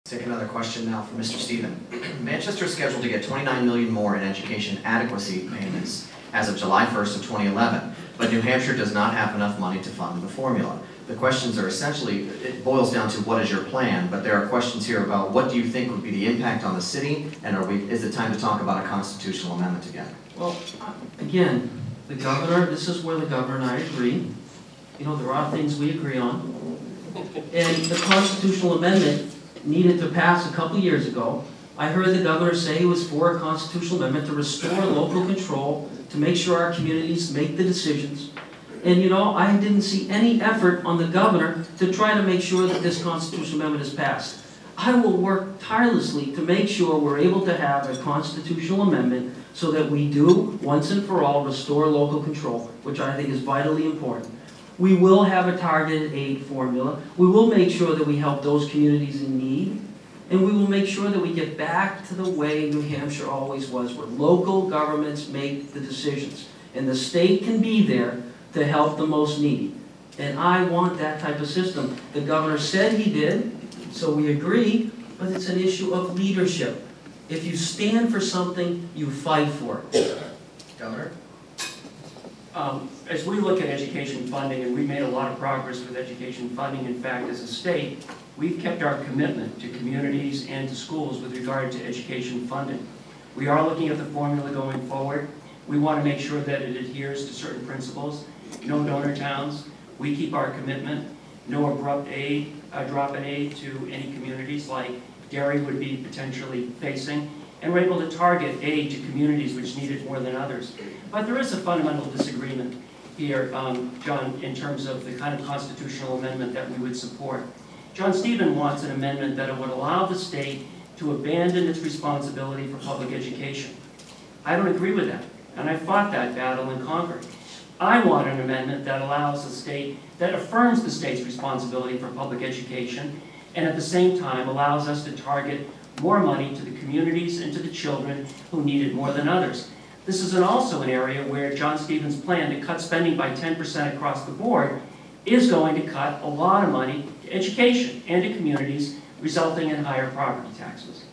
Take another question now from Mr. Stephen. Manchester is scheduled to get $29 million more in education adequacy payments as of July 1st of 2011, but New Hampshire does not have enough money to fund the formula. The questions are essentially, it boils down to what is your plan, but there are questions here about what do you think would be the impact on the city, and is it time to talk about a constitutional amendment again? Well, again, the governor, this is where the governor and I agree. You know, there are things we agree on. And the constitutional amendment needed to pass a couple years ago. I heard the governor say he was for a constitutional amendment to restore local control, to make sure our communities make the decisions. And you know, I didn't see any effort on the governor to try to make sure that this constitutional amendment is passed. I will work tirelessly to make sure we're able to have a constitutional amendment so that we do, once and for all, restore local control, which I think is vitally important. We will have a targeted aid formula. We will make sure that we help those communities in need. And we will make sure that we get back to the way New Hampshire always was, where local governments make the decisions. And the state can be there to help the most needy. And I want that type of system. The governor said he did, so we agree, but it's an issue of leadership. If you stand for something, you fight for it. Governor? As we look at education funding, and we've made a lot of progress with education funding, in fact, as a state, we've kept our commitment to communities and to schools with regard to education funding. We are looking at the formula going forward. We want to make sure that it adheres to certain principles. No donor towns. We keep our commitment. No abrupt aid, drop in aid to any communities like Derry would be potentially facing. And we're able to target aid to communities which need it more than others. But there is a fundamental disagreement here, John, in terms of the kind of constitutional amendment that we would support. John Stephen wants an amendment that would allow the state to abandon its responsibility for public education. I don't agree with that, and I fought that battle in Concord. I want an amendment that allows the state, that affirms the state's responsibility for public education, and at the same time allows us to target more money to the communities and to the children who need it more than others. This is also an area where John Stephen's plan to cut spending by 10% across the board is going to cut a lot of money to education and to communities, resulting in higher property taxes.